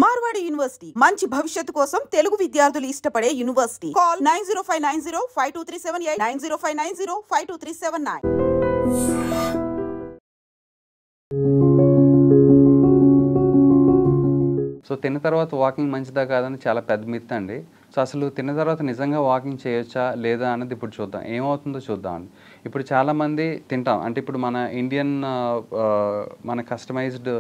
Marwadi university మంచి భవిష్యత్తు కోసం తెలుగు విద్యార్థులు ఇష్టపడే యూనివర్సిటీ. కాల్ 9059052378 9059052379. సో తిన్న తర్వాత వాకింగ్ మంచిదా కాదని చాలా పెద్ద మిత్ అండి. సో అసలు తిన్న తర్వాత నిజంగా వాకింగ్ చేయొచ్చా లేదా అన్నది ఇప్పుడు చూద్దాం. ఏమవుతుందో చూద్దామండి. ఇప్పుడు చాలామంది తింటాం అంటే ఇప్పుడు మన ఇండియన్ మన కస్టమైజ్డ్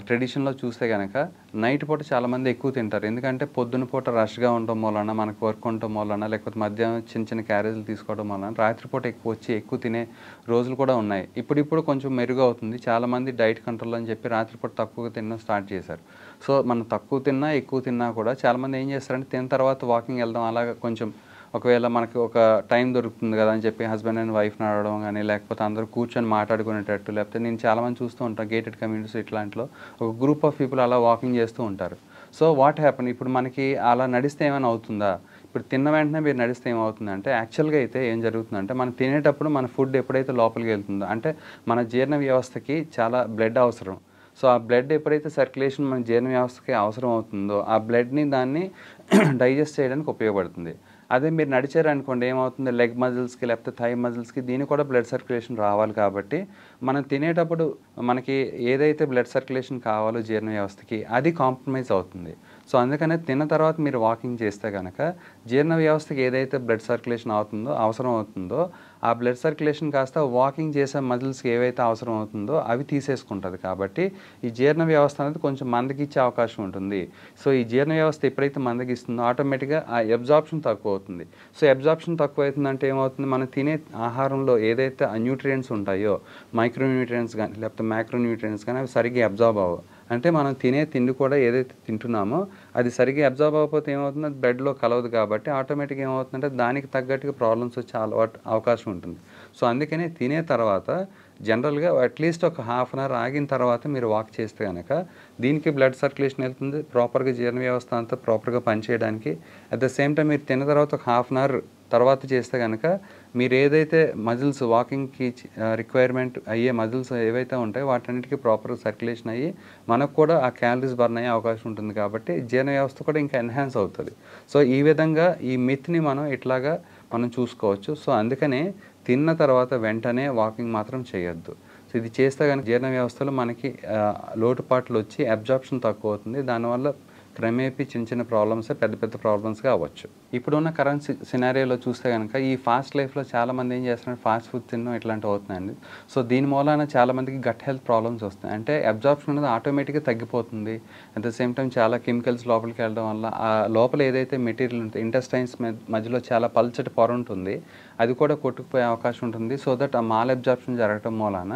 ట్రెడిషన్లో చూస్తే కనుక నైట్ పూట చాలామంది ఎక్కువ తింటారు. ఎందుకంటే పొద్దున పూట రష్గా ఉండడం వలన, మనకు వర్క్ ఉండటం వలన, లేకపోతే మధ్యాహ్నం చిన్న చిన్న క్యారేజీలు తీసుకోవడం వలన రాత్రిపూట ఎక్కువ తినే రోజులు కూడా ఉన్నాయి. ఇప్పుడు కొంచెం మెరుగు అవుతుంది. చాలామంది డైట్ కంట్రోల్ అని చెప్పి రాత్రిపూట తక్కువగా తినడం స్టార్ట్ చేశారు. సో మనం తక్కువ తిన్నా ఎక్కువ తిన్నా కూడా చాలామంది ఏం చేస్తారంటే తిన్న తర్వాత వాకింగ్ వెళ్దాం, అలాగా కొంచెం ఒకవేళ మనకి ఒక టైం దొరుకుతుంది కదా అని చెప్పి హస్బెండ్ అండ్ వైఫ్ నడవడం కానీ, లేకపోతే అందరూ కూర్చొని మాట్లాడుకునేటట్టు, లేకపోతే నేను చాలామంది చూస్తూ ఉంటాను గేటెడ్ కమ్యూనిటీస్ ఇట్లాంటిలో ఒక గ్రూప్ ఆఫ్ పీపుల్ అలా వాకింగ్ చేస్తూ ఉంటారు. సో వాట్ హ్యాపన్, ఇప్పుడు మనకి అలా నడిస్తే ఏమైనా అవుతుందా? ఇప్పుడు తిన్న వెంటనే మీరు నడిస్తే ఏమవుతుందంటే యాక్చువల్గా అయితే ఏం జరుగుతుందంటే మనం తినేటప్పుడు మన ఫుడ్ ఎప్పుడైతే లోపలికి వెళ్తుందో, అంటే మన జీర్ణ వ్యవస్థకి చాలా బ్లడ్ అవసరం. సో ఆ బ్లడ్ ఎప్పుడైతే సర్క్యులేషన్ మన జీర్ణ వ్యవస్థకి అవసరం అవుతుందో ఆ బ్లడ్ని దాన్ని డైజెస్ట్ చేయడానికి ఉపయోగపడుతుంది. అదే మీరు నడిచారనుకోండి ఏమవుతుంది, లెగ్ మజిల్స్కి లేకపోతే థై మజిల్స్కి దీనికి కూడా బ్లడ్ సర్క్యులేషన్ రావాలి. కాబట్టి మనం తినేటప్పుడు మనకి ఏదైతే బ్లడ్ సర్క్యులేషన్ కావాలో జీర్ణ వ్యవస్థకి అది కాంప్రమైజ్ అవుతుంది. సో అందుకనే తిన్న తర్వాత మీరు వాకింగ్ చేస్తే కనుక జీర్ణ వ్యవస్థకి ఏదైతే బ్లడ్ సర్క్యులేషన్ అవసరం అవుతుందో ఆ బ్లడ్ సర్క్యులేషన్ కాస్త వాకింగ్ చేసే మజిల్స్కి ఏవైతే అవసరం అవుతుందో అవి తీసేసుకుంటుంది. కాబట్టి ఈ జీర్ణ వ్యవస్థ అనేది కొంచెం మందగిచ్చే అవకాశం ఉంటుంది. సో ఈ జీర్ణ వ్యవస్థ ఎప్పుడైతే మందగిస్తుందో ఆటోమేటిక్గా ఆ అబ్జార్ప్షన్ తక్కువ అవుతుంది. సో అబ్జార్ప్షన్ తక్కువ అవుతుందంటే ఏమవుతుంది, మనం తినే ఆహారంలో ఏదైతే న్యూట్రియంట్స్ ఉంటాయో మైక్రోన్యూట్రియంట్స్ కానీ లేకపోతే మ్యాక్రోన్యూట్రియంట్స్ కానీ అవి సరిగ్గా అబ్జార్బ్ అవ్వవు. అంటే మనం తినే తిండి కూడా ఏదైతే తింటున్నామో అది సరిగ్గా అబ్జార్బ్ అవ్వకపోతే ఏమవుతుంది, అది బ్లడ్లో కలవదు. కాబట్టి ఆటోమేటిక్గా ఏమవుతుందంటే దానికి తగ్గట్టుగా ప్రాబ్లమ్స్ వచ్చే అవకాశం ఉంటుంది. సో అందుకనే తినే తర్వాత జనరల్గా అట్లీస్ట్ ఒక హాఫ్ అన్ అవర్ ఆగిన తర్వాత మీరు వాక్ చేస్తే కనుక దీనికి బ్లడ్ సర్క్యులేషన్ వెళ్తుంది, ప్రాపర్గా జీర్ణ వ్యవస్థ అంతా ప్రాపర్గా పనిచేయడానికి. అట్ ద సేమ్ టైం మీరు తిన్న తర్వాత ఒక హాఫ్ అన్ అవర్ తర్వాత చేస్తే కనుక మీరు ఏదైతే మజిల్స్ వాకింగ్కి రిక్వైర్మెంట్ అయ్యే మజిల్స్ ఏవైతే ఉంటాయో వాటన్నిటికీ ప్రాపర్గా సర్క్యులేషన్ అయ్యి మనకు కూడా ఆ క్యాలరీస్ బర్న్ అయ్యే అవకాశం ఉంటుంది. కాబట్టి జీర్ణ వ్యవస్థ కూడా ఇంకా ఎన్హాన్స్ అవుతుంది. సో ఈ విధంగా ఈ మిత్ని మనం ఇట్లాగా మనం చూసుకోవచ్చు. సో అందుకనే తిన్న తర్వాత వెంటనే వాకింగ్ మాత్రం చేయొద్దు. సో ఇది చేస్తే కనుక జీర్ణ వ్యవస్థలో మనకి లోటుపాట్లు వచ్చి అబ్జార్ప్షన్ తక్కువ అవుతుంది. దానివల్ల క్రమేపీ చిన్న ప్రాబ్లమ్స్ పెద్ద ప్రాబ్లమ్స్గా అవ్వచ్చు. ఇప్పుడున్న కరెంట్ సినారియోలో చూస్తే కనుక ఈ ఫాస్ట్ లైఫ్లో చాలామంది ఏం చేస్తున్నారు, ఫాస్ట్ ఫుడ్ తినడం ఇట్లాంటివి అవుతున్నాయండి. సో దీని మూలాన చాలామందికి గట్ హెల్త్ ప్రాబ్లమ్స్ వస్తాయి. అంటే అబ్జార్ప్షన్ అనేది ఆటోమేటిక్గా తగ్గిపోతుంది. అట్ ద సేమ్ టైం చాలా కెమికల్స్ లోపలికి వెళ్ళడం వల్ల ఆ లోపల ఏదైతే మెటీరియల్ ఉంటుంది ఇంటెస్టైన్స్ మధ్యలో చాలా పల్చటి పొర ఉంటుంది, అది కూడా కొట్టుకుపోయే అవకాశం ఉంటుంది. సో దట్ ఆ మాల్ అబ్జార్ప్షన్ జరగడం మూలాన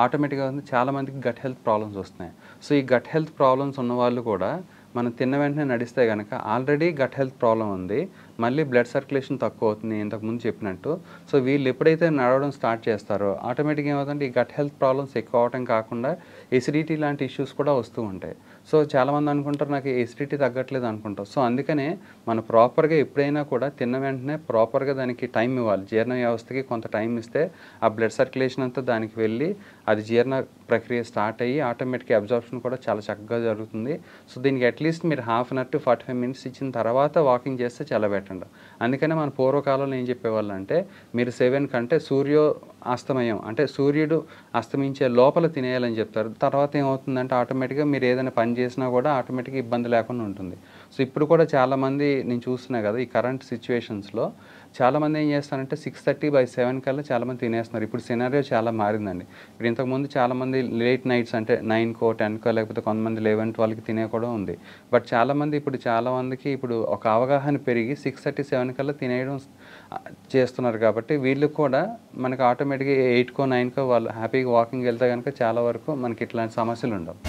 ఆటోమేటిక్గా చాలామందికి గట్ హెల్త్ ప్రాబ్లమ్స్ వస్తున్నాయి. సో ఈ గట్ హెల్త్ ప్రాబ్లమ్స్ ఉన్న వాళ్ళు కూడా మనం తిన్న వెంటనే నడిస్తే కనుక ఆల్రెడీ గట్ హెల్త్ ప్రాబ్లం ఉంది, మళ్ళీ బ్లడ్ సర్క్యులేషన్ తక్కువ అవుతుంది ఇంతకుముందు చెప్పినట్టు. సో వీళ్ళు ఎప్పుడైతే నడవడం స్టార్ట్ చేస్తారో ఆటోమేటిక్గా ఏమవుతుందంటే ఈ గట్ హెల్త్ ప్రాబ్లమ్స్ ఎక్కువ అవడం కాకుండా ఎసిడిటీ లాంటి ఇష్యూస్ కూడా వస్తూ ఉంటాయి. సో చాలామంది అనుకుంటారు నాకు ఎసిడిటీ తగ్గట్లేదు అనుకుంటారు. సో అందుకనే మనం ప్రాపర్గా ఎప్పుడైనా కూడా తిన్న వెంటనే ప్రాపర్గా దానికి టైం ఇవ్వాలి. జీర్ణ వ్యవస్థకి కొంత టైం ఇస్తే ఆ బ్లడ్ సర్క్యులేషన్ అంతా దానికి వెళ్ళి అది జీర్ణ ప్రక్రియ స్టార్ట్ అయ్యి ఆటోమేటిక్గా అబ్జార్ప్షన్ కూడా చాలా చక్కగా జరుగుతుంది. సో దీనికి అట్లీస్ట్ మీరు half an hour to 45 minutes ఇచ్చిన తర్వాత వాకింగ్ చేస్తే చాలా బెటర్. అందుకనే మన పూర్వకాలంలో ఏం చెప్పేవాళ్ళు అంటే మీరు 7 కంటే అస్తమయం అంటే సూర్యుడు అస్తమించే లోపల తినేయాలని చెప్తారు. తర్వాత ఏమవుతుందంటే ఆటోమేటిక్గా మీరు ఏదైనా పని చేసినా కూడా ఆటోమేటిక్గా ఇబ్బంది లేకుండా ఉంటుంది. సో ఇప్పుడు కూడా చాలామంది నేను చూస్తున్నా కదా ఈ కరెంట్ సిచ్యువేషన్స్లో చాలామంది ఏం చేస్తారంటే 6:30 by 7 కల్లా చాలామంది తినేస్తున్నారు. ఇప్పుడు సినారియో చాలా మారిందండి. ఇప్పుడు ఇంతకుముందు చాలామంది లేట్ నైట్స్ అంటే 9కో 10కో లేకపోతే కొంతమంది 11, 12కి తినే కూడా ఉంది. బట్ చాలామంది చాలామందికి ఇప్పుడు ఒక అవగాహన పెరిగి 6:30, 7 కల్లా తినేయడం చేస్తున్నారు. కాబట్టి వీళ్ళు కూడా మనకి ఆటోమేటిక్గా 8కో 9కో వాళ్ళు హ్యాపీగా వాకింగ్ వెళ్తే కనుక చాలా వరకు మనకి ఇట్లాంటి సమస్యలు ఉండవు.